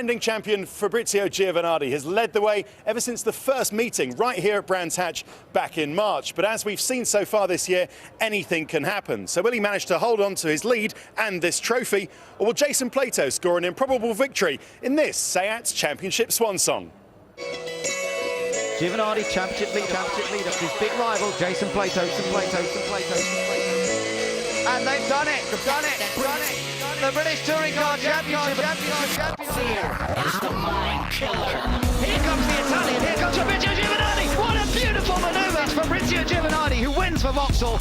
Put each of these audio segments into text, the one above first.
Defending champion Fabrizio Giovanardi has led the way ever since the first meeting right here at Brands Hatch back in March. But as we've seen so far this year, anything can happen. So will he manage to hold on to his lead and this trophy, or will Jason Plato score an improbable victory in this Seat's Championship swan song? Giovanardi, championship leader, his big rival, Jason Plato. And they've done it. The British Touring Car Championship. It's the mind killer. Here comes the Italian, here comes Fabrizio Giovanardi. What a beautiful manoeuvre. It's Fabrizio Giovanardi who wins for Vauxhall.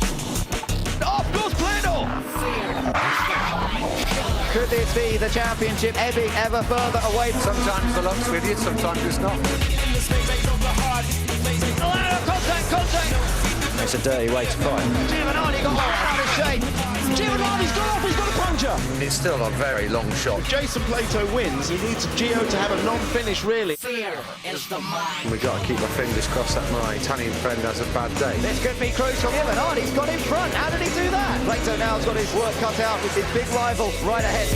Off goes Plato. Could this be the championship ebbing ever further away? Sometimes the luck's with you, sometimes it's not. Contact. It's a dirty way to fight. Giovanardi got out of shape. Giovanardi's gone off, he's got a puncture. It's still a very long shot. Jason Plato wins. He needs Gio to have a non-finish, really. Fear is the mind. We've got to keep our fingers crossed that my Italian friend has a bad day. This could be crucial. Giovanardi's got in front. How did he do that? Plato now's got his work cut out with his big rival right ahead.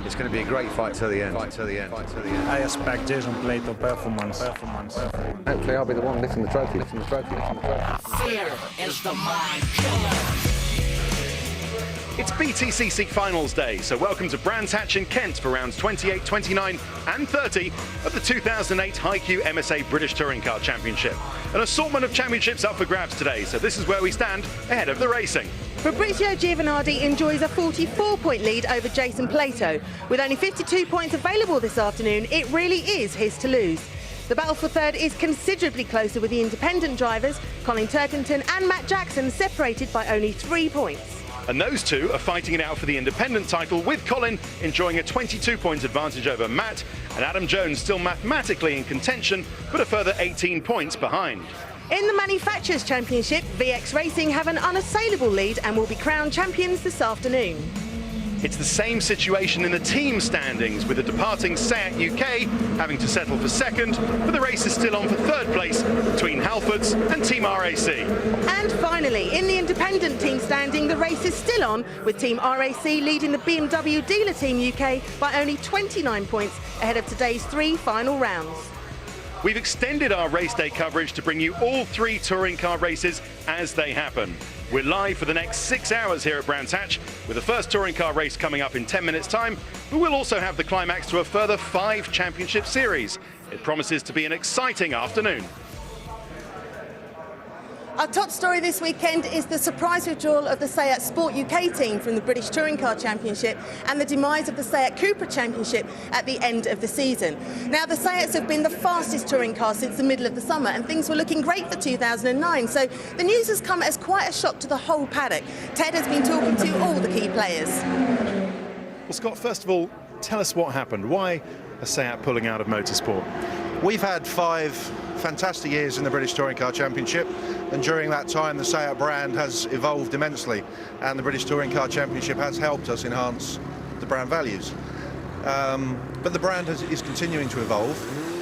It's going to be a great fight till the end. I expect Jason Plato performance. Hopefully I'll be the one lifting the trophy. Fear is the mind killer. It's BTCC Finals Day, so welcome to Brands Hatch in Kent for rounds 28, 29 and 30 of the 2008 HiQ MSA British Touring Car Championship. An assortment of championships up for grabs today, so this is where we stand ahead of the racing. Fabrizio Giovanardi enjoys a 44-point lead over Jason Plato. With only 52 points available this afternoon, it really is his to lose. The battle for third is considerably closer with the independent drivers, Colin Turkington and Matt Jackson, separated by only 3 points. And those two are fighting it out for the independent title, with Colin enjoying a 22-point advantage over Matt, and Adam Jones still mathematically in contention, but a further 18 points behind. In the Manufacturers' Championship, VX Racing have an unassailable lead and will be crowned champions this afternoon. It's the same situation in the team standings, with the departing Seat UK having to settle for second, but the race is still on for third place between Halfords and Team RAC. And finally, in the independent team standing, the race is still on, with Team RAC leading the BMW Dealer Team UK by only 29 points ahead of today's 3 final rounds. We've extended our race day coverage to bring you all 3 touring car races as they happen. We're live for the next 6 hours here at Brands Hatch, with the first touring car race coming up in 10 minutes' time, but we'll also have the climax to a further 5 championship series. It promises to be an exciting afternoon. Our top story this weekend is the surprise withdrawal of the Seat Sport UK team from the British Touring Car Championship and the demise of the Seat Cupra Championship at the end of the season. Now, the Seats have been the fastest touring car since the middle of the summer, and things were looking great for 2009. So the news has come as quite a shock to the whole paddock. Ted has been talking to all the key players. Well, Scott, first of all, tell us what happened. Why a Seat pulling out of motorsport? We've had 5 fantastic years in the British Touring Car Championship, and during that time the Seat brand has evolved immensely, and the British Touring Car Championship has helped us enhance the brand values. But the brand is continuing to evolve,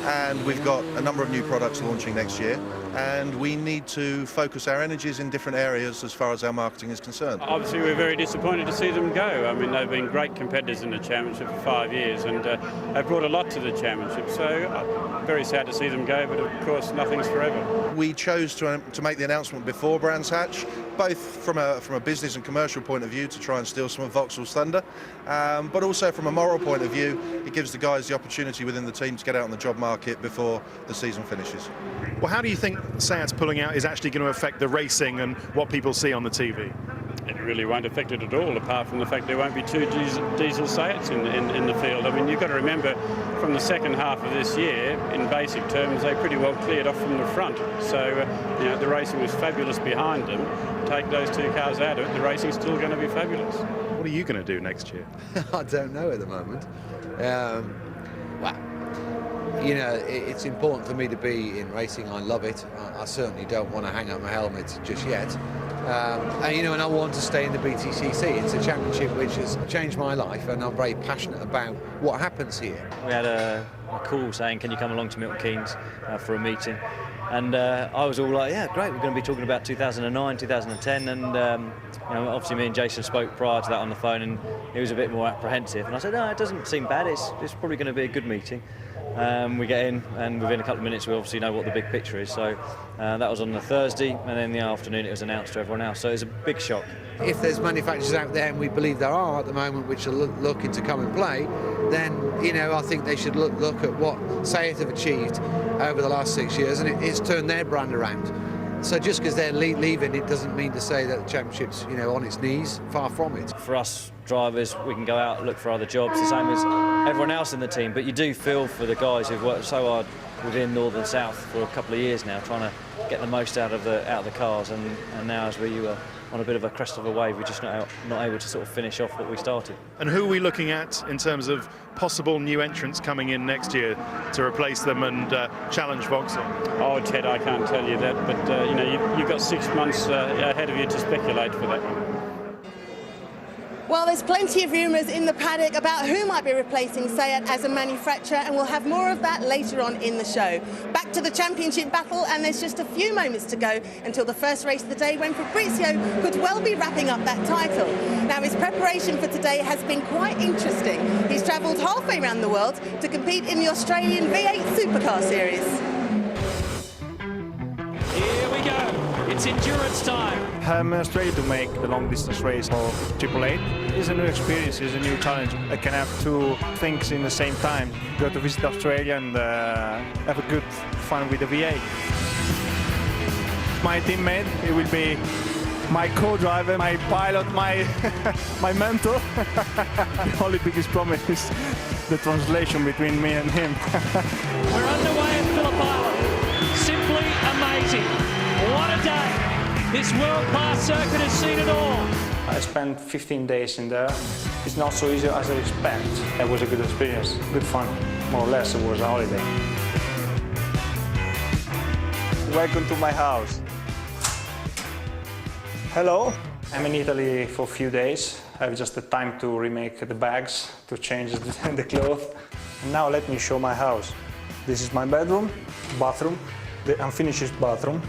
and we've got a number of new products launching next year, and we need to focus our energies in different areas as far as our marketing is concerned. Obviously we're very disappointed to see them go. I mean, they've been great competitors in the championship for 5 years, and they've brought a lot to the championship, so very sad to see them go, but of course nothing's forever. We chose to make the announcement before Brands Hatch, both from a business and commercial point of view to try and steal some of Vauxhall's thunder, but also from a moral point of view, it gives the guys the opportunity within the team to get out on the job market before the season finishes. Well, how do you think Seat's pulling out is actually going to affect the racing and what people see on the TV? It really won't affect it at all, apart from the fact there won't be 2 diesel Seats in the field. I mean, you've got to remember, from the second half of this year, in basic terms, they pretty well cleared off from the front. So, you know, the racing was fabulous behind them. Take those 2 cars out of it, the racing's still going to be fabulous. What are you going to do next year? I don't know at the moment. Well, you know, it's important for me to be in racing. I love it. I certainly don't want to hang up my helmet just yet. And, you know, and I want to stay in the BTCC. It's a championship which has changed my life, and I'm very passionate about what happens here. We had a call saying, can you come along to Milton Keynes for a meeting? And I was all like, yeah, great, we're going to be talking about 2009, 2010, and obviously me and Jason spoke prior to that on the phone, and he was a bit more apprehensive. And I said, no, it doesn't seem bad, it's probably going to be a good meeting. We get in, and within a couple of minutes we obviously know what the big picture is. So that was on the Thursday, and then in the afternoon it was announced to everyone else. So it was a big shock. If there's manufacturers out there, and we believe there are at the moment, which are looking to come and play, then I think they should look at what Seat have achieved over the last 6 years, and it's turned their brand around. So just because they're leaving, it doesn't mean to say that the championship's on its knees. Far from it. For us drivers, we can go out and look for other jobs, the same as everyone else in the team. But you do feel for the guys who've worked so hard within North and South for a couple of years now, trying to get the most out of the cars. And now, as we were on a bit of a crest of a wave, we're just not able to sort of finish off what we started. And who are we looking at in terms of possible new entrants coming in next year to replace them and challenge Vauxhall? Oh, Ted, I can't tell you that, but you've got 6 months ahead of you to speculate for that one. Well, there's plenty of rumours in the paddock about who might be replacing Seat as a manufacturer, and we'll have more of that later on in the show. Back to the championship battle, and there's just a few moments to go until the first race of the day, when Fabrizio could well be wrapping up that title. Now, his preparation for today has been quite interesting. He's travelled halfway around the world to compete in the Australian V8 Supercar Series. Here we go. It's endurance time. I'm in Australia to make the long distance race for R28. It's a new experience, it's a new challenge. I can have two things in the same time. Go to visit Australia and have a good fun with the V8. My teammate, he will be my co-driver, my pilot, my my mentor. The only biggest problem is the translation between me and him. We're underway at Phillip Island. Simply amazing. What a day. This world-class circuit has seen it all. I spent 15 days in there. It's not so easy as I expect. It was a good experience, good fun. More or less, it was a holiday. Welcome to my house. Hello. I'm in Italy for a few days. I have just the time to remake the bags, to change the clothes. And now let me show my house. This is my bedroom, bathroom, the unfinished bathroom.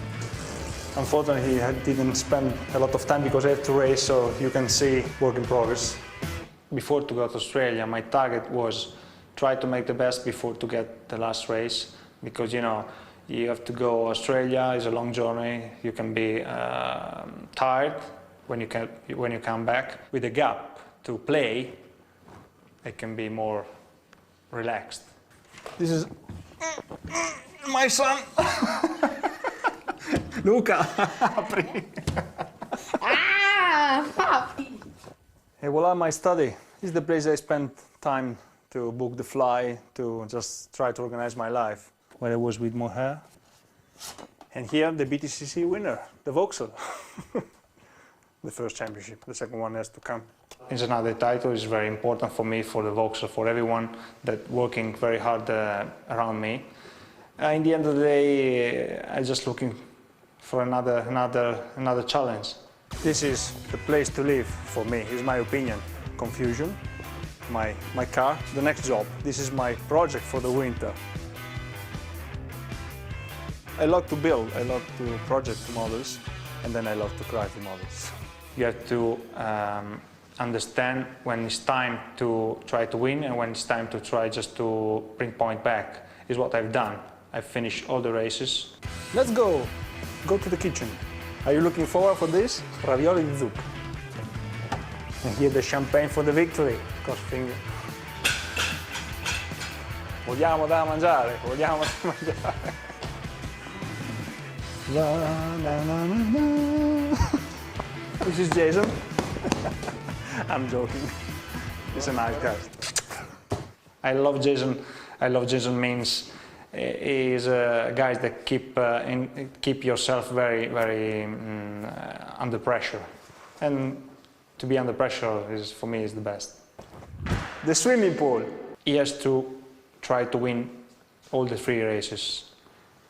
Unfortunately, I didn't spend a lot of time because I have to race, so you can see work in progress. Before to go to Australia, my target was try to make the best before to get the last race, because you have to go. Australia is a long journey. You can be tired when you come back. With a gap to play, it can be more relaxed. This is my son. Luca, apri. Papi. Hey, voila, my study. This is the place I spent time to book the flight, to just try to organize my life. Where I was with Moher. And here, the BTCC winner, the Vauxhall. The first championship, the second one has to come. It's another title, it's very important for me, for the Vauxhall, for everyone that working very hard around me. In the end of the day, I'm just looking for another challenge. This is the place to live for me, is my opinion. Confusion, my car, the next job. This is my project for the winter. I love to build, I love to project models, and then I love to drive the models. You have to understand when it's time to try to win and when it's time to try just to bring point back, is what I've done. I've finished all the races. Let's go! Go to the kitchen. Are you looking forward for this? Ravioli di zucca. And here the champagne for the victory. Cross finger. Vogliamo da mangiare, vogliamo da mangiare. La, la, la, la, la. This is Jason. I'm joking. He's a nice guy. I love Jason. I love Jason means is guys that keep yourself very, very under pressure, and to be under pressure is for me is the best. The swimming pool. He has to try to win all the 3 races,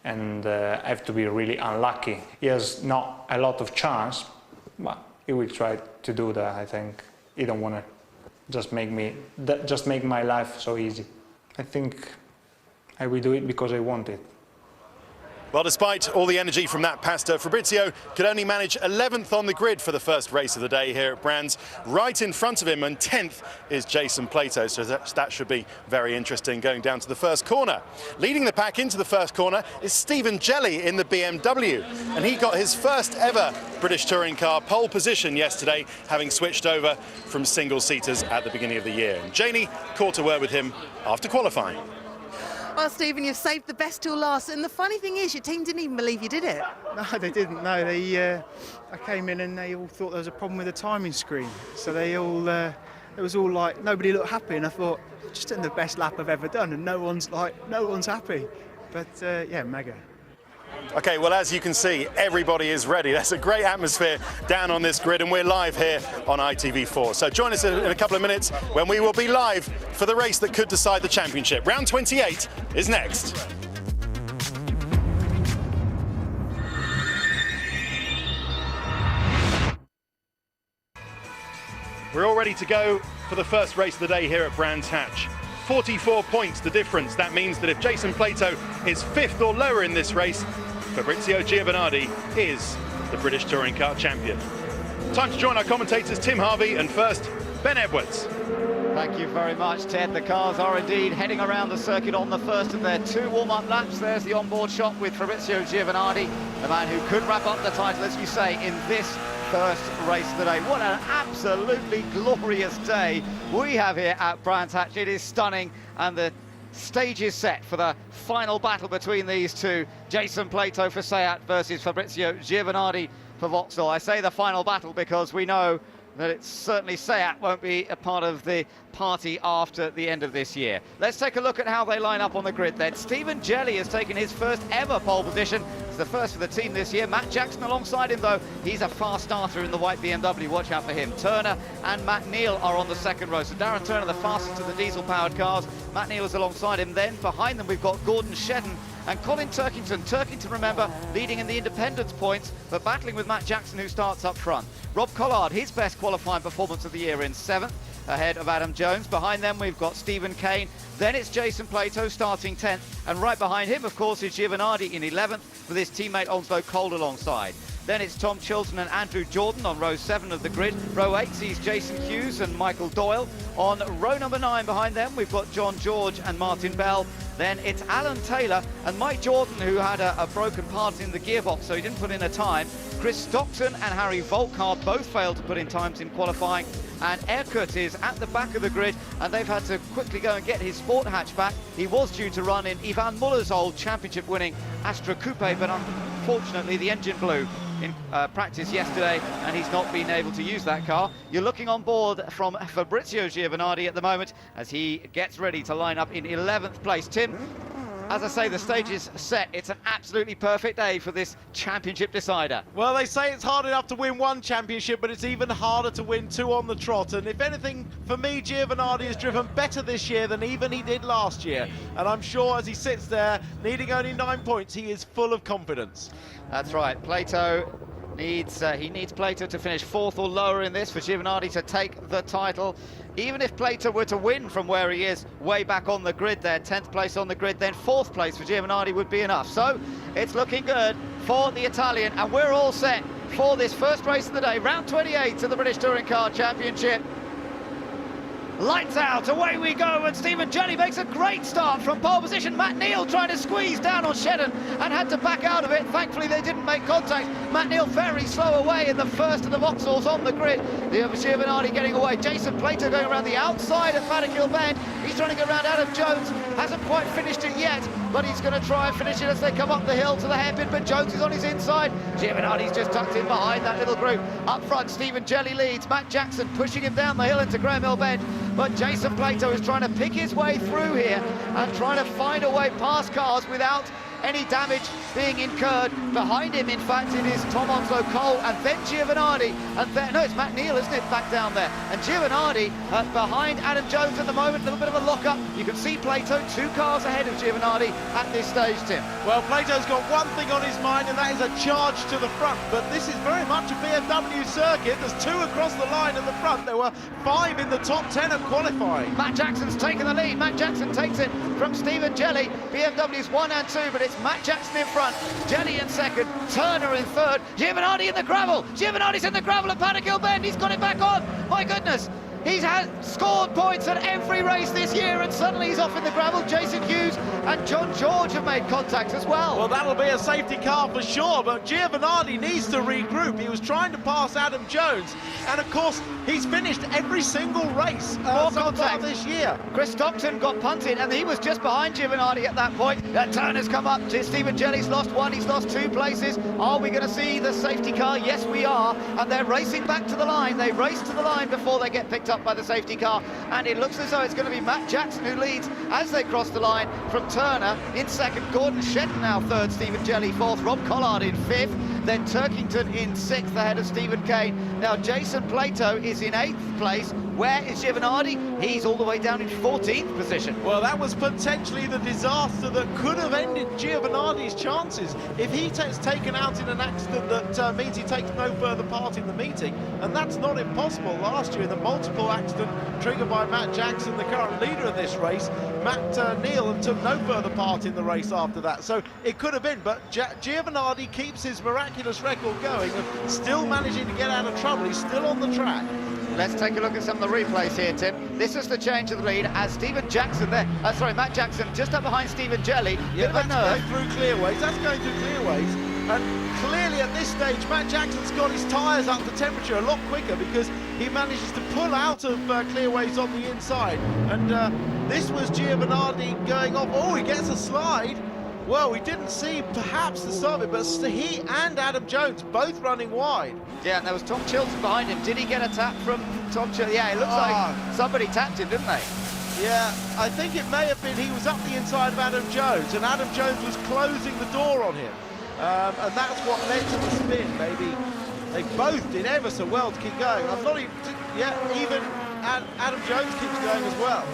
and I have to be really unlucky. He has not a lot of chance, but he will try to do that. I think he don't want to just make my life so easy. I think I will do it because I want it. Well, despite all the energy from that pasta, Fabrizio could only manage 11th on the grid for the first race of the day here at Brands. Right in front of him and 10th is Jason Plato, so that should be very interesting going down to the first corner. Leading the pack into the first corner is Stephen Jelly in the BMW, and he got his first ever British Touring Car pole position yesterday, having switched over from single-seaters at the beginning of the year. And Janie caught a word with him after qualifying. Well, Stephen, you've saved the best till last, and the funny thing is your team didn't even believe you did it. No, they didn't. No, I came in and they all thought there was a problem with the timing screen. So they all, it was all like, nobody looked happy, and I thought, just doing the best lap I've ever done, and no one's happy. But yeah, mega. Okay, well, as you can see, everybody is ready. There's a great atmosphere down on this grid, and we're live here on ITV4. So join us in a couple of minutes when we will be live for the race that could decide the championship. Round 28 is next. We're all ready to go for the first race of the day here at Brands Hatch. 44 points the difference. That means that if Jason Plato is 5th or lower in this race, Fabrizio Giovanardi is the British Touring Car champion. Time to join our commentators, Tim Harvey and first, Ben Edwards. Thank you very much, Ted. The cars are indeed heading around the circuit on the first of their 2 warm-up laps. There's the onboard shot with Fabrizio Giovanardi, the man who could wrap up the title, as you say, in this first race of the day. What an absolutely glorious day we have here at Brands Hatch. It is stunning, and the stage is set for the final battle between these two. Jason Plato for SEAT versus Fabrizio Giovanardi for Vauxhall. I say the final battle because we know that it's certainly SEAT won't be a part of the party after the end of this year. Let's take a look at how they line up on the grid then. Stephen Jelly has taken his first ever pole position. It's the first for the team this year. Matt Jackson alongside him, though. He's a fast starter in the white BMW. Watch out for him. Turner and Matt Neal are on the second row. So Darren Turner, the fastest of the diesel-powered cars. Matt Neal is alongside him. Then behind them, we've got Gordon Shedden and Colin Turkington. Turkington, remember, leading in the independence points, but battling with Matt Jackson, who starts up front. Rob Collard, his best qualifying performance of the year in 7th, ahead of Adam Jones. Behind them, we've got Stephen Kane. Then it's Jason Plato starting 10th. And right behind him, of course, is Giovanardi in 11th with his teammate Onslow Cole alongside. Then it's Tom Chilton and Andrew Jordan on row 7 of the grid. Row 8 sees Jason Hughes and Michael Doyle. On row number 9 behind them, we've got John George and Martin Bell. Then it's Alan Taylor and Mike Jordan, who had a broken part in the gearbox, so he didn't put in a time. Chris Stockton and Harry Volkart both failed to put in times in qualifying. And Erkut is at the back of the grid, and they've had to quickly go and get his sport hatchback. He was due to run in Ivan Muller's old championship-winning Astra Coupe, but unfortunately the engine blew in practice yesterday, and he's not been able to use that car. You're looking on board from Fabrizio Giovanardi at the moment as he gets ready to line up in 11th place. Tim, as I say, the stage is set. It's an absolutely perfect day for this championship decider. Well, they say it's hard enough to win 1 championship, but it's even harder to win 2 on the trot. And if anything, for me, Giovanardi has driven better this year than even he did last year. And I'm sure as he sits there, needing only 9 points, he is full of confidence. That's right. Plato needs Plato to finish 4th or lower in this for Giovanardi to take the title. Even if Plato were to win from where he is way back on the grid there, 10th place on the grid, then 4th place for Giovanardi would be enough. So it's looking good for the Italian, and we're all set for this first race of the day, round 28 of the British Touring Car Championship. Lights out, away we go, and Stephen Jelly makes a great start from pole position. Matt Neal trying to squeeze down on Shedden and had to back out of it. Thankfully they didn't make contact. Matt Neal very slow away in the first of the Vauxhalls on the grid. The Giovanardi getting away. Jason Plato going around the outside of Paddock Bend. He's trying to go around Adam Jones. Hasn't quite finished it yet, but he's going to try and finish it as they come up the hill to the hairpin, but Jones is on his inside. Giovanardi's just tucked in behind that little group. Up front, Stephen Jelly leads. Matt Jackson pushing him down the hill into Graham Hill Bend. But Jason Plato is trying to pick his way through here and trying to find a way past cars without any damage being incurred. Behind him, in fact, it is Tom Onslow Cole and then Giovanardi. And then, no, it's Matt Neal, isn't it, back down there? And Giovanardi behind Adam Jones at the moment. A little bit of a lock-up. You can see Plato 2 cars ahead of Giovanardi at this stage, Tim. Well, Plato's got one thing on his mind, and that is a charge to the front. But this is very much a BMW circuit. There's 2 across the line at the front. There were 5 in the top 10 of qualifying. Matt Jackson's taken the lead. Matt Jackson takes it from Stephen Jelly. BMW's 1 and 2, but it's Matt Jackson in front. Jelly in second. Turner in third. Giovanardi in the gravel. Giovanardi's in the gravel at Paddock Hill Bend. He's got it back on. My goodness. He's scored points at every race this year, and suddenly he's off in the gravel. Jason Hughes and John George have made contact as well. Well, that'll be a safety car for sure, but Giovanardi needs to regroup. He was trying to pass Adam Jones, and of course, he's finished every single race so far this year. Chris Stockton got punted, and he was just behind Giovanardi at that point. Turner's come up. Stephen Jelly's lost 1. He's lost 2 places. Are we going to see the safety car? Yes, we are. And they're racing back to the line. They race to the line before they get picked up by the safety car, and it looks as though it's going to be Matt Jackson who leads as they cross the line from Turner in second, Gordon Shedden now third, Stephen Jelly fourth, Rob Collard in fifth, then Turkington in sixth ahead of Stephen Kane. Now Jason Plato is in 8th place. Where is Giovanardi? He's all the way down in 14th position. Well, that was potentially the disaster that could have ended Giovanardi's chances if he gets taken out in an accident that means he takes no further part in the meeting, and that's not impossible. Last year in the multiple accident triggered by Matt Jackson, the current leader of this race, Matt Neal, and took no further part in the race after that. So it could have been, but Giovanardi keeps his miraculous record going of still managing to get out of trouble. He's still on the track. Let's take a look at some of the replays here, Tim. This is the change of the lead as Stephen Jackson there. Matt Jackson just up behind Stephen Jelly. Yeah, that's going through clearways. That's going through clearways. And clearly at this stage, Matt Jackson's got his tyres up to temperature a lot quicker because he manages to pull out of clearways on the inside. And this was Giovanardi going off. Oh, he gets a slide. Well, we didn't see perhaps the start of it, but he and Adam Jones both running wide. Yeah, and there was Tom Chilton behind him. Did he get a tap from Tom Chilton? Yeah, it looks like somebody tapped him, didn't they? Yeah, I think it may have been he was up the inside of Adam Jones, and Adam Jones was closing the door on him. And that's what led to the spin. Maybe they both did ever so well to keep going. I'm not even, even Adam Jones keeps going as well.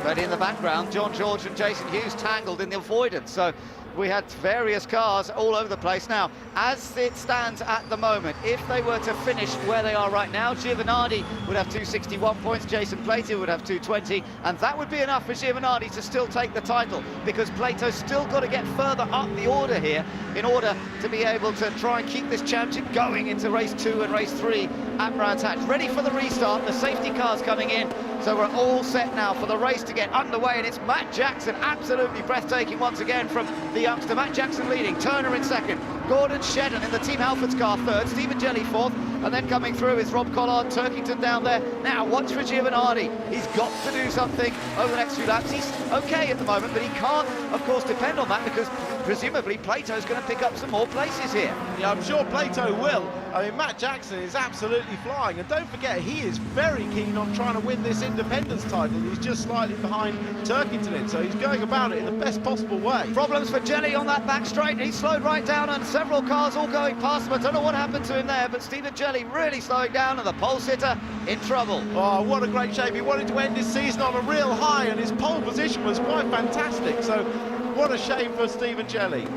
But in the background, John George and Jason Hughes tangled in the avoidance. So we had various cars all over the place. Now, as it stands at the moment, if they were to finish where they are right now, Giovanardi would have 261 points, Jason Plato would have 220, and that would be enough for Giovanardi to still take the title, because Plato's still got to get further up the order here in order to be able to try and keep this championship going into race 2 and race 3 at Brands Hatch. Ready for the restart, the safety car's coming in, so we're all set now for the race to get underway, and it's Matt Jackson, absolutely breathtaking once again from the youngster. Matt Jackson leading, Turner in second, Gordon Shedden in the Team Halfords car third, Stephen Jelly fourth, and then coming through is Rob Collard, Turkington down there. Now watch for Giovanardi. He's got to do something over the next few laps. He's okay at the moment, but he can't, of course, depend on that, because presumably Plato's going to pick up some more places here. Yeah, I'm sure Plato will. I mean, Matt Jackson is absolutely flying, and don't forget, he is very keen on trying to win this independence title. He's just slightly behind Turkington, so he's going about it in the best possible way. Problems for Jelly on that back straight. He slowed right down, and several cars all going past him. I don't know what happened to him there, but Stephen Jelly really slowing down, and the pole sitter in trouble. Oh, what a great shape. He wanted to end his season on a real high, and his pole position was quite fantastic, so what a shame for Stephen Jelly.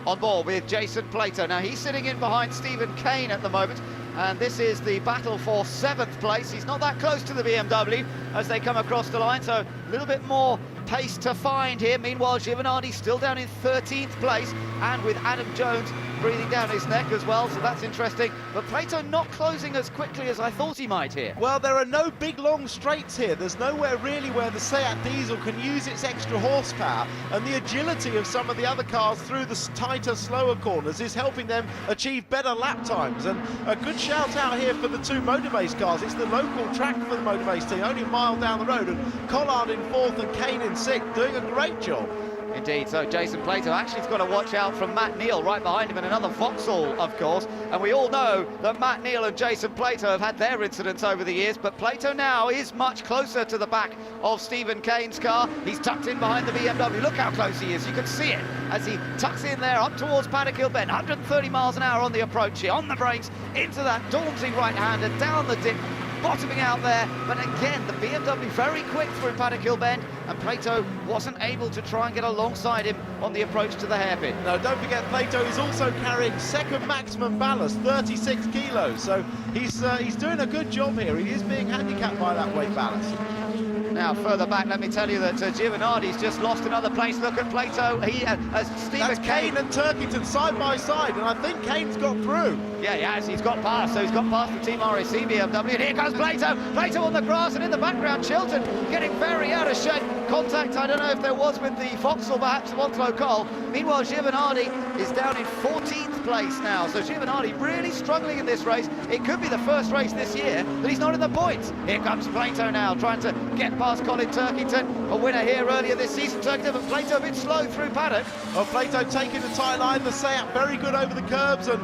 On board with Jason Plato. Now he's sitting in behind Stephen Kane at the moment, and this is the battle for 7th place. He's not that close to the BMW as they come across the line, so a little bit more pace to find here. Meanwhile, Giovanardi still down in 13th place, and with Adam Jones breathing down his neck as well, so that's interesting. But Plato not closing as quickly as I thought he might here. Well, there are no big long straights here. There's nowhere really where the Seat Diesel can use its extra horsepower, and the agility of some of the other cars through the tighter, slower corners is helping them achieve better lap times. And a good shout out here for the 2 Motorbase cars. It's the local track for the Motorbase team, only a mile down the road, and Collard in 4th and Kane in 6th, doing a great job. Indeed, so Jason Plato actually has got to watch out from Matt Neal right behind him, and another Vauxhall, of course. And we all know that Matt Neal and Jason Plato have had their incidents over the years, but Plato now is much closer to the back of Stephen Kane's car. He's tucked in behind the BMW. Look how close he is. You can see it as he tucks in there up towards Paddock Hill Bend. 130 miles an hour on the approach here, on the brakes, into that daunting right-hander, down the dip, bottoming out there, but again, the BMW very quick through Paddock Hill Bend, and Plato wasn't able to try and get alongside him on the approach to the hairpin. No, don't forget Plato is also carrying second maximum ballast, 36 kilos, so he's doing a good job here. He is being handicapped by that weight ballast. Now, further back, let me tell you that Giovanardi's just lost another place. Look at Plato. Stephen Kane and Turkington side by side, and I think Kane's got through. Yeah, he has. He's got past. So he's got past the Team RAC BMW, and here comes Plato. Plato on the grass, and in the background, Chilton getting very out of shape. Contact, I don't know if there was with the Vauxhall, perhaps Montclo Cole. Meanwhile, Giovanardi is down in 14th place now. So Giovanardi really struggling in this race. It could be the first race this year that he's not in the points. Here comes Plato now, trying to get past Colin Turkington, a winner here earlier this season. Turkington, but Plato a bit slow through Paddock. Well, Plato taking the tight line, the Seat very good over the curbs, and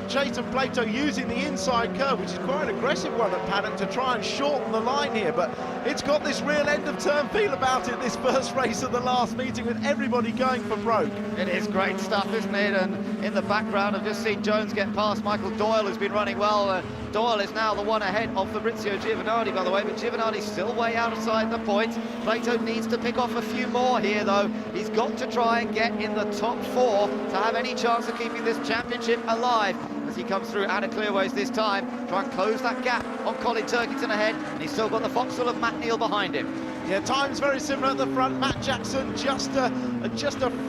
Jason Plato using the inside curve, which is quite an aggressive one at Paddock, to try and shorten the line here, but it's got this real end of term feel about it, this first race of the last meeting, with everybody going for broke. It is great stuff, isn't it? And in the background, I've just seen Jones get past Michael Doyle, who's been running well. Doyle is now the one ahead of Fabrizio Giovanardi, by the way, but Giovanardi's still way outside the points. Plato needs to pick off a few more here, though. He's got to try and get in the top 4 to have any chance of keeping this championship alive as he comes through out of clearways this time. Try and close that gap on Colin Turkington ahead, and he's still got the Vauxhall of Matt Neal behind him. Yeah, time's very similar at the front. Matt Jackson just a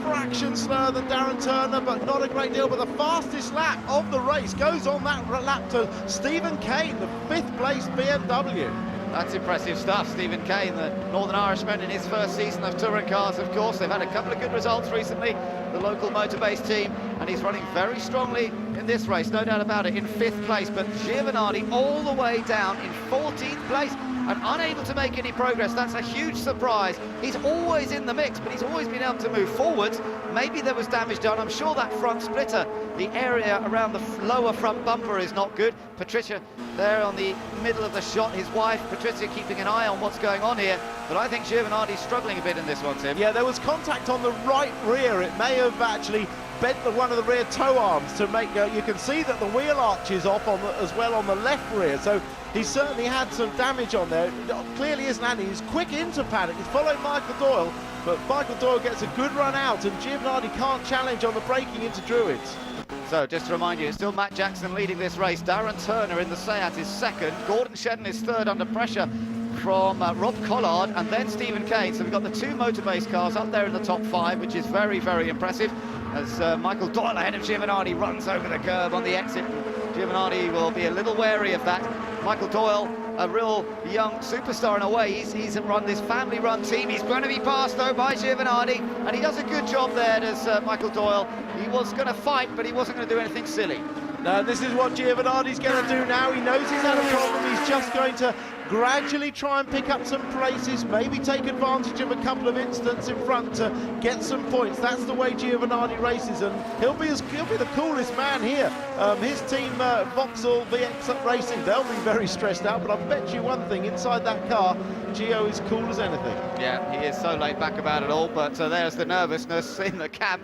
fraction slower than Darren Turner, but not a great deal. But the fastest lap of the race goes on that lap to Stephen Kane, the 5th place BMW. That's impressive stuff. Stephen Kane, the Northern Irishman, in his first season of touring cars, of course. They've had a couple of good results recently, the local motor-based team, and he's running very strongly in this race, no doubt about it, in 5th place. But Giovanardi all the way down in 14th place and unable to make any progress. That's a huge surprise. He's always in the mix, but he's always been able to move forwards. Maybe there was damage done. I'm sure that front splitter, the area around the lower front bumper, is not good. Patricia there on the middle of the shot, his wife Patricia keeping an eye on what's going on here, but I think Giovanardi's struggling a bit in this one, Tim. Yeah, there was contact on the right rear. It may have actually bent one of the rear toe arms to make you can see that the wheel arch is off on as well on the left rear, so he certainly had some damage on there. Clearly isn't Andy. He's quick into Paddock. He's followed Michael Doyle, but Michael Doyle gets a good run out, and Giovanardi can't challenge on the braking into Druids. So just to remind you, it's still Matt Jackson leading this race. Darren Turner in the Seat is 2nd. Gordon Shedden is 3rd under pressure from Rob Collard, and then Stephen Kane. So we've got the 2 motor-based cars up there in the top 5, which is very, very impressive, as Michael Doyle ahead of Giovanardi runs over the curb on the exit. Giovanardi will be a little wary of that. Michael Doyle, a real young superstar in a way. He's run this family-run team. He's going to be passed, though, by Giovanardi, and he does a good job there, does Michael Doyle. He was going to fight, but he wasn't going to do anything silly. No, this is what Giovanardi's going to do now. He knows he's had a problem. He's just going to gradually try and pick up some places, maybe take advantage of a couple of incidents in front to get some points. That's the way Giovanardi races, and he'll be the coolest man here. His team, Vauxhall VX Racing, they'll be very stressed out, but I bet you one thing, inside that car, Gio is cool as anything. Yeah, he is so laid back about it all, but there's the nervousness in the camp.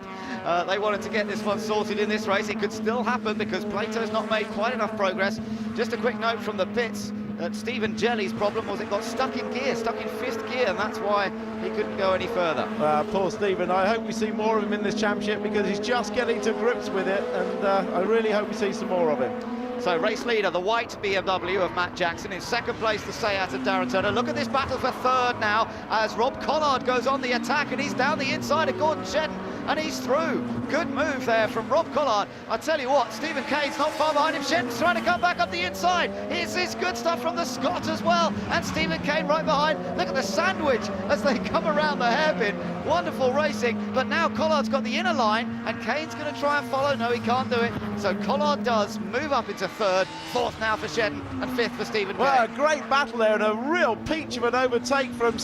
They wanted to get this one sorted in this race. It could still happen because Plato's not made quite enough progress. Just a quick note from the pits that Stephen Jelly's problem was it got stuck in 5th gear, and that's why he couldn't go any further. Poor Stephen. I hope we see more of him in this championship because he's just getting to grips with it, and I really hope we see some more of him. So race leader, the white BMW of Matt Jackson. In 2nd place, the Seat of Darren Turner. Look at this battle for 3rd now as Rob Collard goes on the attack, and he's down the inside of Gordon Shedden, and he's through. Good move there from Rob Collard. I tell you what, Stephen Kane's not far behind him. Shedden's trying to come back up the inside. Here's this good stuff from the Scot as well, and Stephen Kane right behind. Look at the sandwich as they come around the hairpin. Wonderful racing, but now Collard's got the inner line, and Kane's going to try and follow. No, he can't do it. So Collard does move up into 3rd, 4th now for Shedden, and 5th for Stephen Kane. Well, a great battle there, and a real peach of an overtake from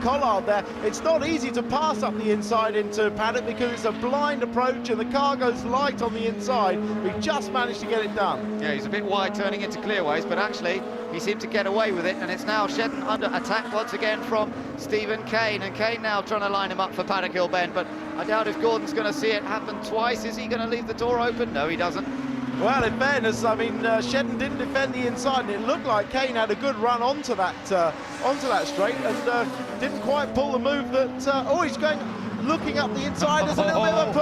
Collard there. It's not easy to pass up the inside into Paddock because it's a blind approach and the car goes light on the inside. We just managed to get it done. Yeah, he's a bit wide turning into clearways, but actually he seemed to get away with it, and it's now Shedden under attack once again from Stephen Kane, and Kane now trying to line him up for Paddock Hill Bend, but I doubt if Gordon's going to see it happen twice. Is he going to leave the door open? No, he doesn't. Well, in fairness, I mean, Shedden didn't defend the inside, and it looked like Kane had a good run onto that straight, and didn't quite pull the move that. Oh, he's going, looking up the inside. There's a little bit of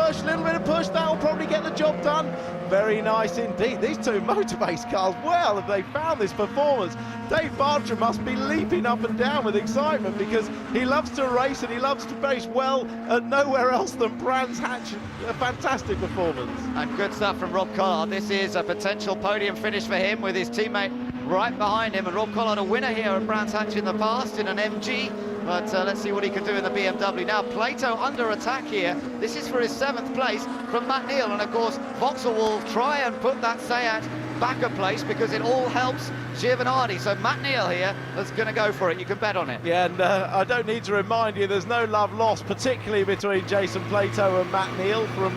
a push. That'll probably get the job done. Very nice indeed. These two motor-based cars, well, have they found this performance? Dave Bartram must be leaping up and down with excitement, because he loves to race and he loves to race well and nowhere else than Brands Hatch. A fantastic performance. And good stuff from Rob Collard. This is a potential podium finish for him, with his teammate right behind him. And Rob Collard, a winner here at Brands Hatch in the past in an MG. But let's see what he can do in the BMW. Now, Plato under attack here. This is for his 7th place from Matt Neal. And, of course, Vauxhall will try and put that Seat back a place, because it all helps Giovanardi. So Matt Neal here is going to go for it. You can bet on it. Yeah, and I don't need to remind you, there's no love lost, particularly between Jason Plato and Matt Neal from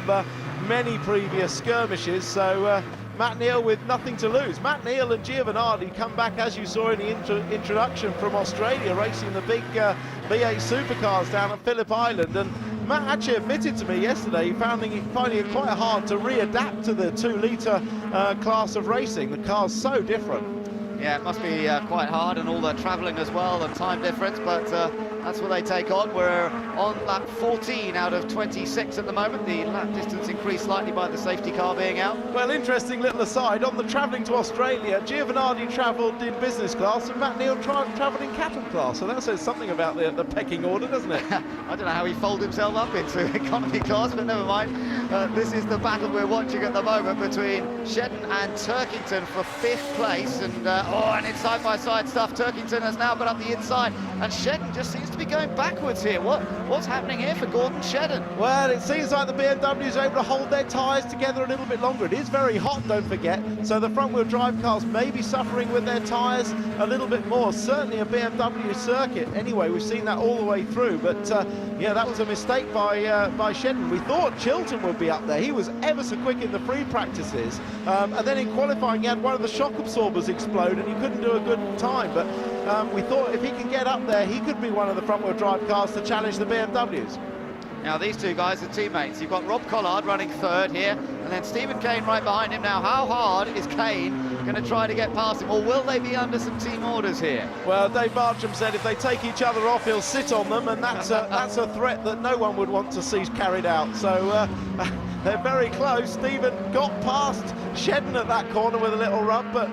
many previous skirmishes. So Matt Neal with nothing to lose. Matt Neal and Giovanardi come back, as you saw in the introduction, from Australia, racing the big V8 supercars down at Phillip Island. And Matt actually admitted to me yesterday finding it quite hard to readapt to the 2-litre class of racing. The car's so different. Yeah, it must be quite hard, and all the travelling as well, the time difference, but that's what they take on. We're on lap 14 out of 26 at the moment. The lap distance increased slightly by the safety car being out. Well, interesting little aside, on the travelling to Australia, Giovanardi travelled in business class and Matt Neal travelled in cabin class, so that says something about the pecking order, doesn't it? I don't know how he folded himself up into economy class, but never mind. This is the battle we're watching at the moment between Shedden and Turkington for 5th place, and and it's side-by-side stuff. Turkington has now got up the inside, and Shedden just seems to be going backwards here. What's happening here for Gordon Shedden? Well, it seems like the BMWs are able to hold their tyres together a little bit longer. It is very hot, don't forget, so the front-wheel drive cars may be suffering with their tyres a little bit more. Certainly a BMW circuit. Anyway, we've seen that all the way through, but yeah, that was a mistake by Shedden. We thought Chilton would be up there. He was ever so quick in the free practices, and then in qualifying he had one of the shock absorbers explode and he couldn't do a good time, but we thought if he can get up there, he could be one of the front-wheel drive cars to challenge the BMWs. Now these two guys are teammates. You've got Rob Collard running 3rd here, and then Stephen Kane right behind him. Now, how hard is Kane going to try to get past him, or will they be under some team orders here? Well, Dave Bartram said if they take each other off, he'll sit on them, and that's a threat that no one would want to see carried out. So they're very close. Stephen got past Shedden at that corner with a little rub, but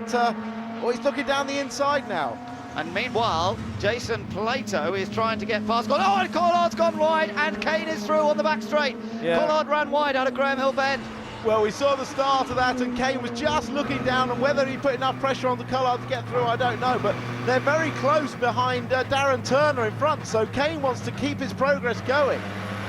he's looking down the inside now. And meanwhile, Jason Plato is trying to get past. And Collard's gone wide, and Kane is through on the back straight. Yeah. Collard ran wide out of Graham Hill Bend. Well, we saw the start of that, and Kane was just looking down, and whether he put enough pressure on the Collard to get through, I don't know, but they're very close behind Darren Turner in front, so Kane wants to keep his progress going.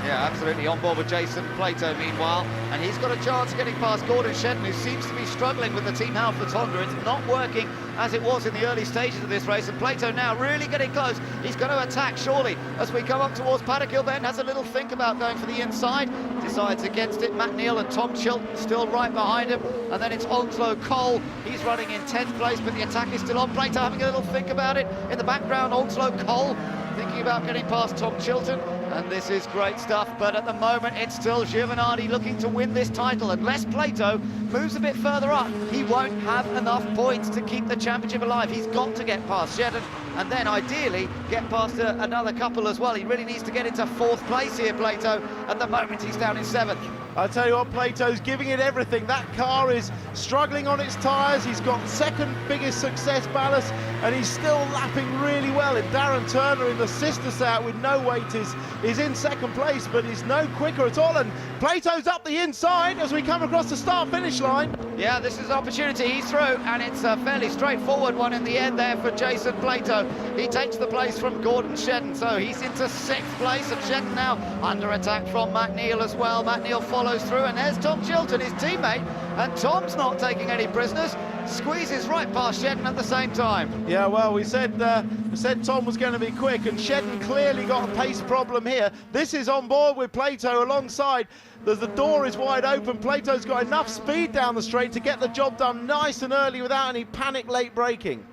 Yeah, absolutely on board with Jason Plato meanwhile, and he's got a chance of getting past Gordon Shedden, who seems to be struggling with the Team Halfords Honda. It's not working as it was in the early stages of this race, and Plato now really getting close. He's going to attack surely as we come up towards Paddock Hill Bend. Has a little think about going for the inside, decides against it. Matt Neal and Tom Chilton still right behind him, and then it's Onslow Cole. He's running in 10th place, but the attack is still on. Plato having a little think about it. In the background, Onslow Cole thinking about getting past Tom Chilton. And this is great stuff, but at the moment it's still Giovanardi looking to win this title. Unless Plato moves a bit further up, he won't have enough points to keep the championship alive. He's got to get past Shedden, and then ideally get past another couple as well. He really needs to get into 4th place here, Plato. At the moment he's down in 7th. I tell you what, Plato's giving it everything. That car is struggling on its tyres. He's got 2nd biggest success ballast, and he's still lapping really well. And Darren Turner in the sister set with no weight is in 2nd place, but he's no quicker at all. And Plato's up the inside as we come across the start-finish line. Yeah, this is an opportunity. He's through, and it's a fairly straightforward one in the end there for Jason Plato. He takes the place from Gordon Shedden, so he's into 6th place, and Shedden now under attack from Matt Neal as well. Matt Neal follows through, and there's Tom Chilton, his teammate, and Tom's not taking any prisoners. Squeezes right past Shedden at the same time. Yeah, well, we said Tom was going to be quick, and Shedden clearly got a pace problem here. This is on board with Plato alongside. The door is wide open. Plato's got enough speed down the straight to get the job done nice and early without any panic late braking.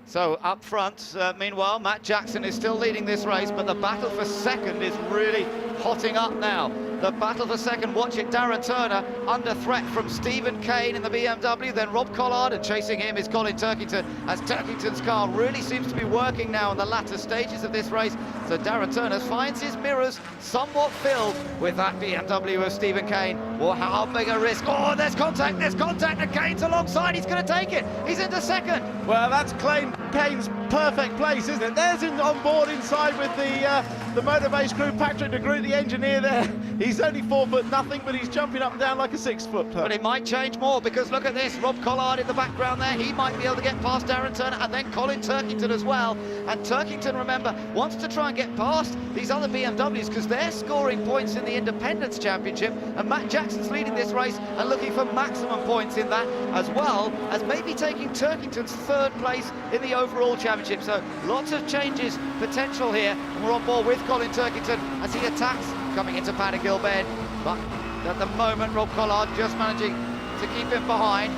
So up front, meanwhile, Matt Jackson is still leading this race, but the battle for 2nd is really hotting up now. the battle for second. Watch it, Darren Turner under threat from Stephen Kane in the BMW, then Rob Collard, and chasing him is Colin Turkington, as Turkington's car really seems to be working now in the latter stages of this race. So Darren Turner finds his mirrors somewhat filled with that BMW of Stephen Kane. Well, how big a risk? Oh, there's contact, and Kane's alongside, he's going to take it. He's into second. Well, that's Kane's perfect place, isn't it? There's on board inside with the Motorbase crew, Patrick de Groot, the engineer there. He's only 4 foot nothing, but he's jumping up and down like a 6 foot. But it might change more, because look at this, Rob Collard in the background there. He might be able to get past Darren Turner, and then Colin Turkington as well. And Turkington, remember, wants to try and get past these other BMWs because they're scoring points in the Independence Championship, and Matt Jackson's leading this race and looking for maximum points in that, as well as maybe taking Turkington's 3rd place in the overall championship. So lots of changes potential here, and we're on board with Colin Turkington as he attacks coming into Paddock Hill Bend. But at the moment, Rob Collard just managing to keep him behind.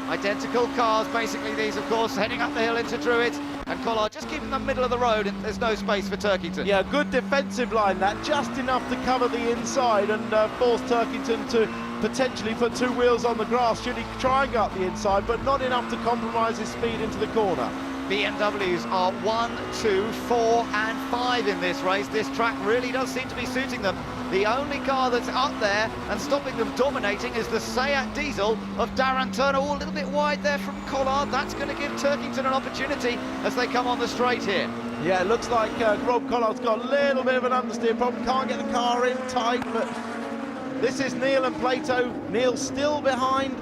Identical cars, basically these, of course, heading up the hill into Druids, and Collard just keeping the middle of the road, and there's no space for Turkington. Yeah, good defensive line that, just enough to cover the inside and force Turkington to potentially put 2 wheels on the grass should he try and go up the inside, but not enough to compromise his speed into the corner. BMWs are 1, 2, 4 and 5 in this race. This track really does seem to be suiting them. The only car that's up there and stopping them dominating is the Seat Diesel of Darren Turner. Oh, a little bit wide there from Collard. That's going to give Turkington an opportunity as they come on the straight here. Yeah, it looks like Rob Collard's got a little bit of an understeer problem. Can't get the car in tight, but this is Neil and Plato. Neil's still behind.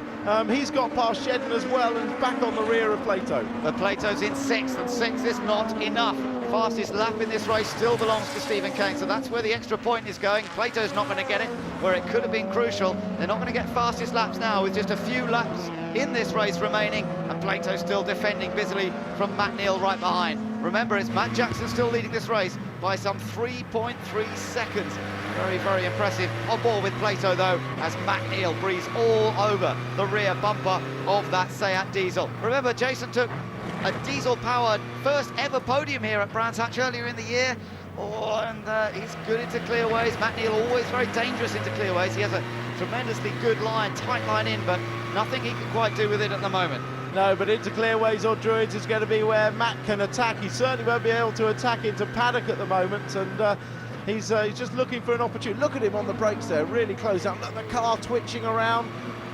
He's got past Shedden as well and back on the rear of Plato. But Plato's in 6th, and 6th is not enough. Fastest lap in this race still belongs to Stephen Kane, so that's where the extra point is going. Plato's not going to get it, where it could have been crucial. They're not going to get fastest laps now with just a few laps in this race remaining, and Plato still defending busily from Matt Neal right behind. Remember, it's Matt Jackson still leading this race by some 3.3 seconds. Very, very impressive. On board with Plato, though, as Matt Neal breathes all over the rear bumper of that Seat Diesel. Remember, Jason took a diesel-powered first ever podium here at Brands Hatch earlier in the year. Oh, and he's good into clearways. Matt Neal always very dangerous into clearways. He has a tremendously good line, tight line in, but nothing he can quite do with it at the moment. No, but into clearways or Druids is going to be where Matt can attack. He certainly won't be able to attack into Paddock at the moment, and he's just looking for an opportunity. Look at him on the brakes there, really close up. Look, the car twitching around.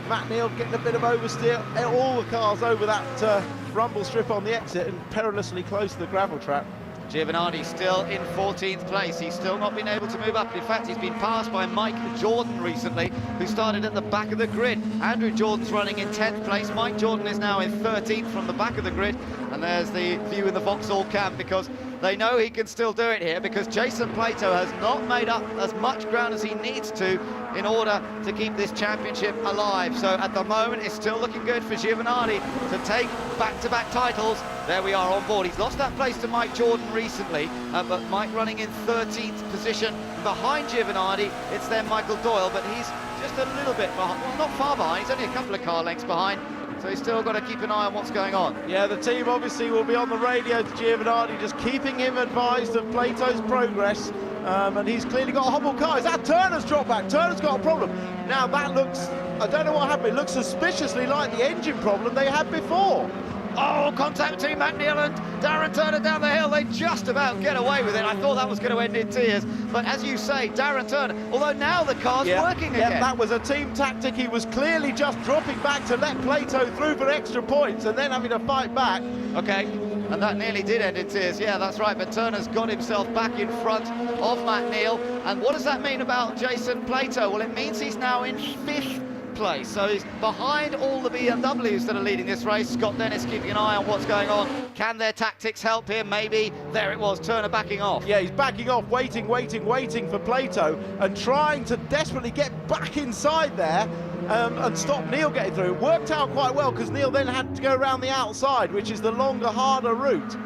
Matt Neal getting a bit of oversteer. All the cars over that rumble strip on the exit and perilously close to the gravel trap. Giovanardi still in 14th place. He's still not been able to move up. In fact, he's been passed by Mike Jordan recently, who started at the back of the grid. Andrew Jordan's running in 10th place. Mike Jordan is now in 13th from the back of the grid. And there's the view in the Vauxhall camp, because they know he can still do it here, because Jason Plato has not made up as much ground as he needs to in order to keep this championship alive. So at the moment, it's still looking good for Giovanardi to take back-to-back titles. There we are on board. He's lost that place to Mike Jordan recently, but Mike running in 13th position. Behind Giovanardi, it's then Michael Doyle, but he's just a little bit behind. Well, not far behind. He's only a couple of car lengths behind. So he's still got to keep an eye on what's going on. Yeah, the team obviously will be on the radio to Giovanardi, just keeping him advised of Plato's progress. And he's clearly got a hobble car. Is that Turner's drop back? Turner's got a problem. Now that looks, I don't know what happened, it looks suspiciously like the engine problem they had before. Oh, contact between Matt Neal and Darren Turner down the hill. They just about get away with it. I thought that was going to end in tears. But as you say, Darren Turner, although now the car's working again. Yeah, that was a team tactic. He was clearly just dropping back to let Plato through for extra points and then having to fight back. Okay, and that nearly did end in tears. Yeah, that's right. But Turner's got himself back in front of Matt Neal. And what does that mean about Jason Plato? Well, it means he's now in 5th place, so he's behind all the BMWs that are leading this race. Scott Dennis keeping an eye on what's going on. Can their tactics help here? Maybe. There it was, Turner backing off. Yeah, he's backing off, waiting for Plato, and trying to desperately get back inside there and stop Neal getting through. It worked out quite well, because Neal then had to go around the outside, which is the longer, harder route.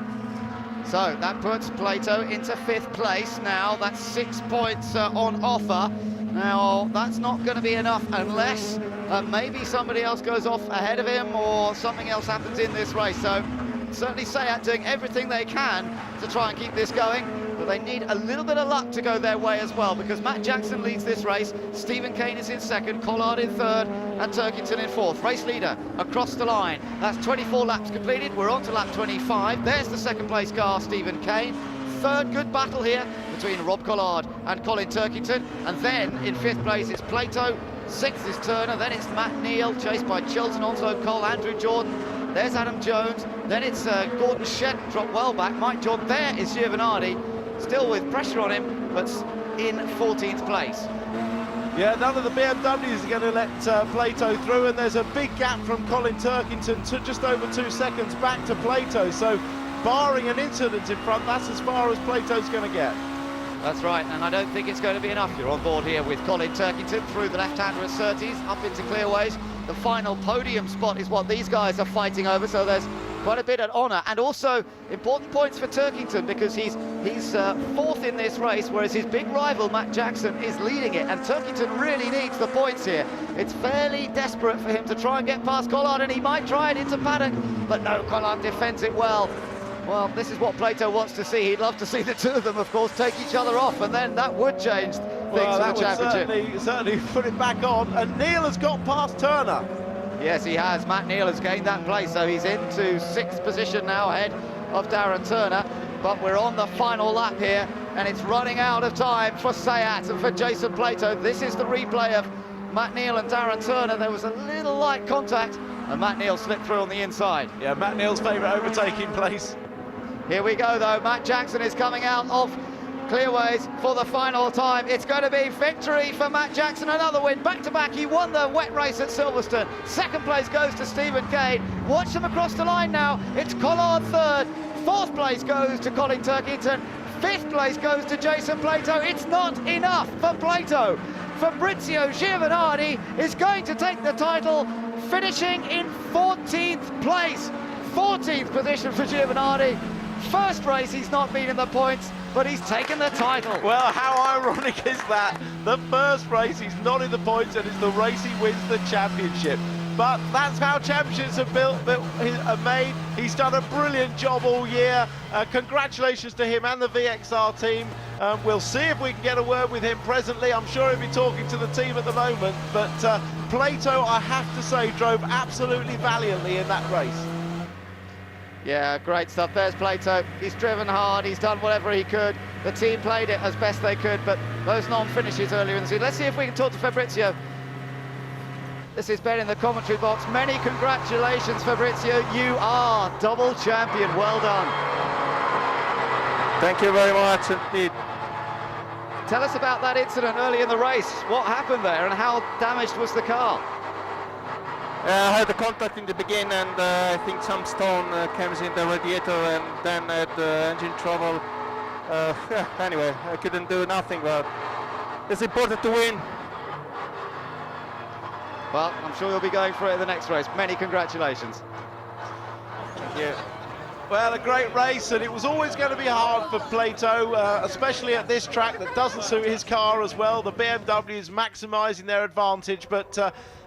So that puts Plato into 5th place now. That's 6 points on offer. Now, that's not going to be enough unless maybe somebody else goes off ahead of him or something else happens in this race. So certainly Seat doing everything they can to try and keep this going. but they need a little bit of luck to go their way as well, because Matt Jackson leads this race, Stephen Kane is in second, Collard in third, and Turkington in fourth. Race leader across the line. That's 24 laps completed. We're on to lap 25. There's the second place car, Stephen Kane. Third good battle here between Rob Collard and Colin Turkington. And then in fifth place it's Plato, sixth is Turner, then it's Matt Neal, chased by Chilton, Onslow Cole, Andrew Jordan. There's Adam Jones, then it's Gordon Shedd, dropped well back, Mike Jordan. There is Giovanardi, still with pressure on him, but in 14th place. Yeah, none of the BMWs are going to let Plato through, and there's a big gap from Colin Turkington to just over 2 seconds back to Plato. So, barring an incident in front, that's as far as Plato's going to get. That's right, and I don't think it's going to be enough. You're on board here with Colin Turkington through the left-hander at Surtees, up into Clearways. The final podium spot is what these guys are fighting over, so there's quite a bit at honour, and also important points for Turkington, because he's fourth in this race, whereas his big rival Matt Jackson is leading it, and Turkington really needs the points here. It's fairly desperate for him to try and get past Collard, and he might try it into paddock, but no, Collard defends it well. Well, this is what Plato wants to see. He'd love to see the two of them, of course, take each other off, and then that would change things for the championship. Certainly put it back on, and Neal has got past Turner. Yes, he has. Matt Neal has gained that place, so he's into 6th position now, ahead of Darren Turner. But we're on the final lap here, and it's running out of time for Sayat and for Jason Plato. This is the replay of Matt Neal and Darren Turner. There was a little light contact, and Matt Neal slipped through on the inside. Yeah, Matt Neal's favourite overtaking place. Here we go, though. Matt Jackson is coming out of Clearways for the final time. It's going to be victory for Matt Jackson, another win, back-to-back. He won the wet race at Silverstone. Second place goes to Stephen Kane. Watch them across the line now. It's Collard third. Fourth place goes to Colin Turkington. Fifth place goes to Jason Plato. It's not enough for Plato. Fabrizio Giovanardi is going to take the title, finishing in 14th place. 14th position for Giovanardi. First race he's not been in the points, but he's taken the title. Well, how ironic is that? The first race he's not in the points, and it's the race he wins the championship. But that's how championships are made. He's done a brilliant job all year. Congratulations to him and the VXR team. We'll see if we can get a word with him presently. I'm sure he'll be talking to the team at the moment. But Plato, I have to say, drove absolutely valiantly in that race. Yeah, great stuff. There's Plato. He's driven hard. He's done whatever he could. The team played it as best they could, but those non-finishes earlier in the season. Let's see if we can talk to Fabrizio. This is Ben in the commentary box. Many congratulations, Fabrizio. You are double champion. Well done. Thank you very much indeed. Tell us about that incident early in the race. What happened there, and how damaged was the car? I had the contact in the beginning, and I think some stone came in the radiator, and then I had engine trouble. Anyway, I couldn't do nothing, but it's important to win. Well, I'm sure you'll be going for it in the next race. Many congratulations. Thank you. Well, a great race, and it was always going to be hard for Plato, especially at this track that doesn't suit his car as well. The BMW is maximising their advantage, but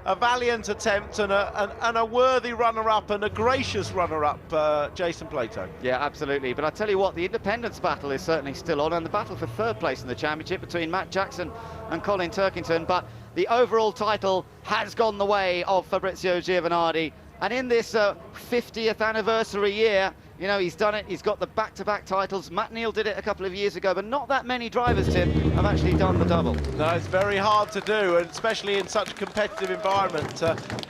a valiant attempt and a worthy runner-up and a gracious runner-up, Jason Plato. Yeah, absolutely. But I tell you what, the independence battle is certainly still on, and the battle for third place in the championship between Matt Jackson and Colin Turkington. But the overall title has gone the way of Fabrizio Giovanardi. And in this 50th anniversary year, you know, he's done it. He's got the back-to-back titles. Matt Neal did it a couple of years ago, but not that many drivers, Tim, have actually done the double. No, it's very hard to do, and especially in such a competitive environment.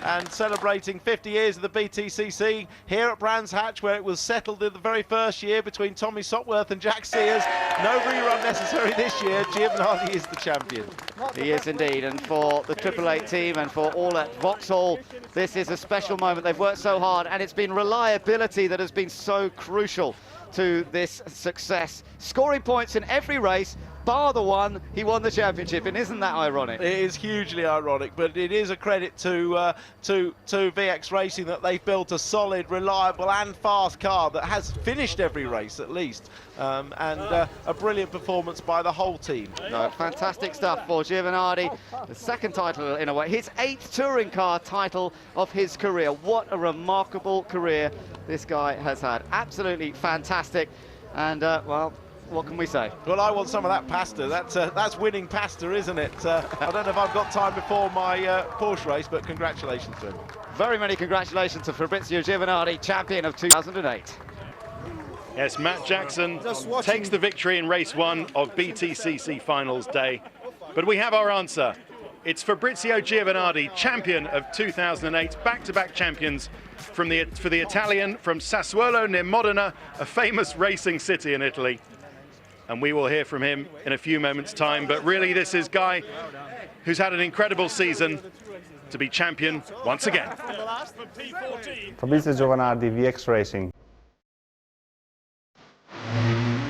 And celebrating 50 years of the BTCC here at Brands Hatch, where it was settled in the very first year between Tommy Sopworth and Jack Sears. No rerun necessary this year. Giovanardi is the champion. He is indeed, and for the 888 team and for all at Vauxhall, this is a special moment. They've worked so hard, and it's been reliability that has been so crucial to this success. Scoring points in every race, bar the one he won the championship, and isn't that ironic? It is hugely ironic, but it is a credit to VX Racing that they've built a solid, reliable and fast car that has finished every race at least, and a brilliant performance by the whole team. No, fantastic stuff for Giovanardi. The second title in a way, his 8th touring car title of his career. What a remarkable career this guy has had. Absolutely fantastic. And well, what can we say? Well, I want some of that pasta. That's winning pasta, isn't it? I don't know if I've got time before my Porsche race, but congratulations to him. Very many congratulations to Fabrizio Giovanardi, champion of 2008. Yes, Matt Jackson takes the victory in race 1 of BTCC Finals Day. But we have our answer. It's Fabrizio Giovanardi, champion of 2008, back-to-back champions for the Italian from Sassuolo near Modena, a famous racing city in Italy. And we will hear from him in a few moments' time. But really, this is Guy, who's had an incredible season, to be champion once again. Fabrizio Giovanardi, VX Racing.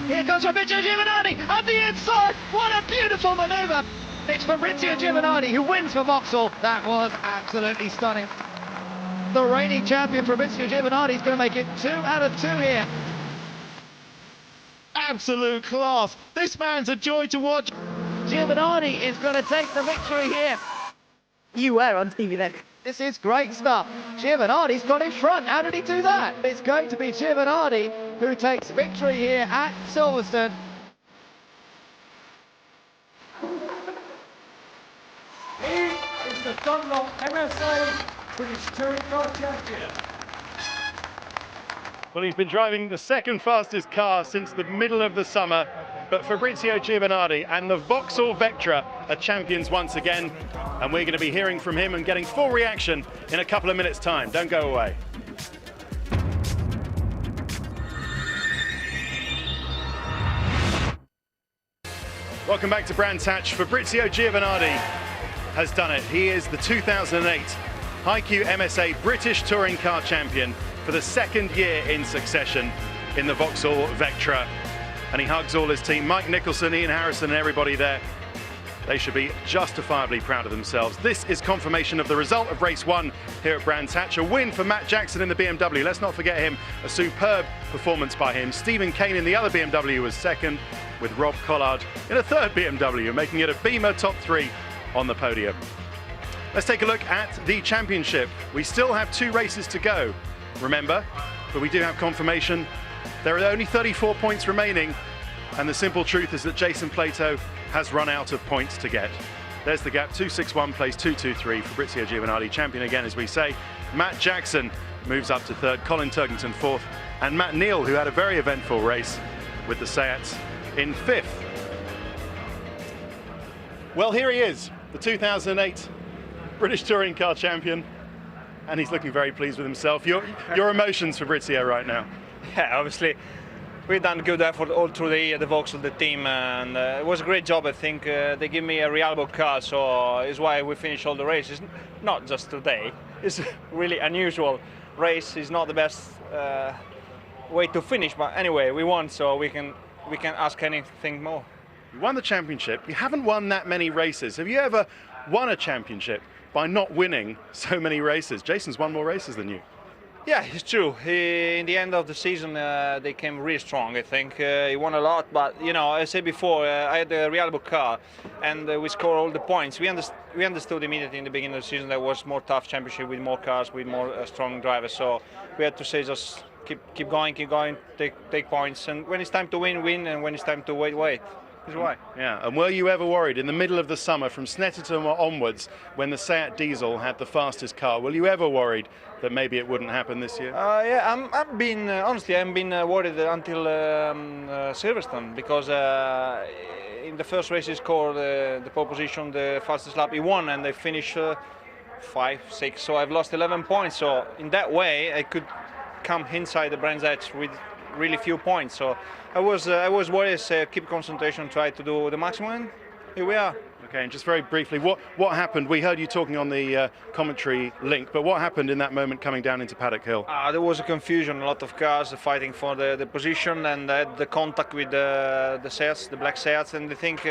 Here comes Fabrizio Giovanardi at the inside. What a beautiful manoeuvre. It's Fabrizio Giovanardi who wins for Vauxhall. That was absolutely stunning. The reigning champion Fabrizio Giovanardi is going to make it 2 out of 2 here. Absolute class. This man's a joy to watch. Giovanardi is going to take the victory here. You were on TV then. This is great stuff. Giovanardi's got in front. How did he do that? It's going to be Giovanardi who takes victory here at Silverstone. He is the Dunlop MSA British Touring Car Champion. Well, he's been driving the second fastest car since the middle of the summer, but Fabrizio Giovanardi and the Vauxhall Vectra are champions once again, and we're going to be hearing from him and getting full reaction in a couple of minutes' time. Don't go away. Welcome back to Brands Hatch. Fabrizio Giovanardi has done it. He is the 2008 HiQ MSA British Touring Car Champion for the second year in succession in the Vauxhall Vectra. And he hugs all his team, Mike Nicholson, Ian Harrison and everybody there. They should be justifiably proud of themselves. This is confirmation of the result of race 1 here at Brands Hatch. A win for Matt Jackson in the BMW. Let's not forget him. A superb performance by him. Stephen Kane in the other BMW was second, with Rob Collard in a third BMW, making it a Beamer top 3 on the podium. Let's take a look at the championship. We still have 2 races to go, remember, but we do have confirmation. There are only 34 points remaining, and the simple truth is that Jason Plato has run out of points to get. There's the gap, 261 plays 223. Fabrizio Giovanardi, champion again, as we say. Matt Jackson moves up to 3rd, Colin Turkington 4th, and Matt Neal, who had a very eventful race with the Seat, in 5th. Well, here he is, the 2008 British Touring Car Champion, and he's looking very pleased with himself. Your emotions, Fabrizio, right now? Yeah, obviously, we've done good effort all through the year, the Vauxhall, the team, and it was a great job. I think they give me a reliable car, so it's why we finished all the races. Not just today. It's really unusual race. It's not the best way to finish, but anyway, we won, so we can ask anything more. You won the championship. You haven't won that many races. Have you ever won a championship by not winning so many races? Jason's won more races than you. Yeah, it's true. In the end of the season, they came really strong, I think. He won a lot, but, you know, I said before, I had a reliable car, and we scored all the points. We understood immediately in the beginning of the season there was more tough championship with more cars, with more strong drivers, so we had to say just keep going, take points, and when it's time to win, win, and when it's time to wait. That's why. Yeah, and were you ever worried in the middle of the summer from Snetterton onwards when the Seat Diesel had the fastest car? Were you ever worried that maybe it wouldn't happen this year? Yeah, I've been honestly, I've been worried until Silverstone, because in the first race he scored the pole position, the fastest lap he won, and they finished 5, 6. So I've lost 11 points. So in that way, I could come inside the Brands Hatch with really few points. So I was worried. Keep concentration, try to do the maximum. And here we are. Okay, and just very briefly, what happened? We heard you talking on the commentary link, but what happened in that moment coming down into Paddock Hill? There was a confusion, a lot of cars fighting for the position, and had the contact with the Seats, the black Seats, and I think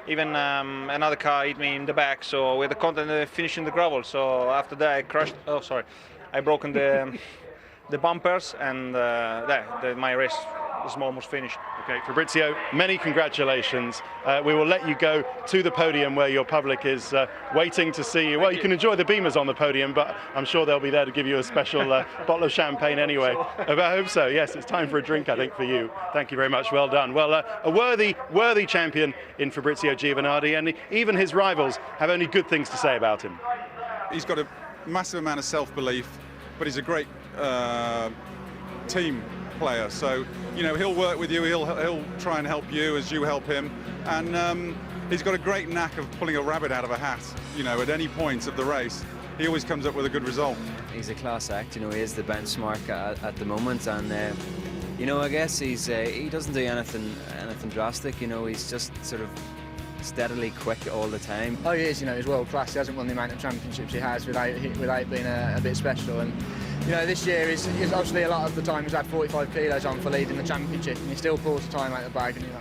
even another car hit me in the back. So we had the contact finishing the gravel. So after that, I crashed. Oh, sorry, I broken the bumpers, and my race is almost finished. Okay, Fabrizio, many congratulations. We will let you go to the podium where your public is waiting to see you. Well, you can enjoy the Beamers on the podium, but I'm sure they'll be there to give you a special bottle of champagne anyway. I hope so. Yes, it's time for a drink, I think, for you. Thank you very much. Well done. Well, a worthy champion in Fabrizio Giovanardi, and even his rivals have only good things to say about him. He's got a massive amount of self-belief, but he's a great team player, so you know he'll work with you, he'll try and help you as you help him, and he's got a great knack of pulling a rabbit out of a hat, you know, at any point of the race. He always comes up with a good result. He's a class act, you know, he is the benchmark at the moment, and you know, I guess he doesn't do anything drastic, you know, he's just sort of steadily quick all the time. Oh, he is, you know, he's world class. He hasn't won the amount of championships he has without being a bit special. And you know, this year he's obviously a lot of the time he's had 45 kilos on for leading the championship, and he still pulls the time out of the bag, and you know,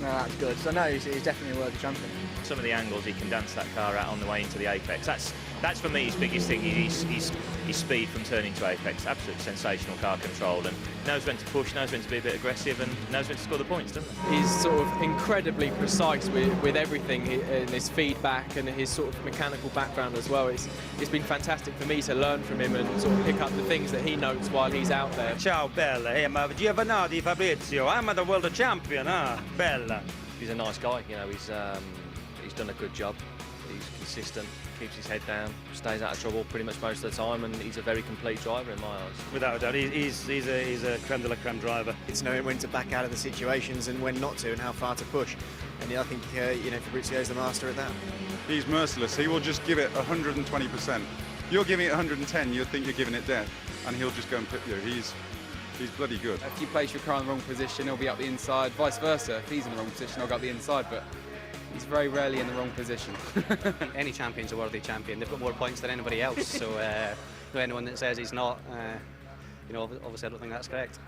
no, that's good. So no, he's definitely a worthy champion. Some of the angles he can dance that car out on the way into the apex. That's for me his biggest thing. His speed from turning to apex. Absolutely sensational car control, and knows when to push, knows when to be a bit aggressive, and knows when to score the points, doesn't he? He's sort of incredibly precise with everything in his feedback and his sort of mechanical background as well. It's been fantastic for me to learn from him and sort of pick up the things that he notes while he's out there. Ciao bella, ma Giovanardi Fabrizio, I'm the world champion, bella. He's a nice guy, you know, he's done a good job. He's consistent, keeps his head down, stays out of trouble pretty much most of the time, and he's a very complete driver in my eyes. Without a doubt, he's a creme de la creme driver. It's knowing when to back out of the situations and when not to, and how far to push. And I think you know, Fabrizio's the master at that. He's merciless. He will just give it 120%. You're giving it 110, you'll think you're giving it dead, and he'll just go and pit you. He's bloody good. If you place your car in the wrong position, he'll be up the inside. Vice versa, if he's in the wrong position, he'll go up the inside. But he's very rarely in the wrong position. Any champion's a worthy champion. They've got more points than anybody else. So anyone that says he's not, you know, obviously I don't think that's correct.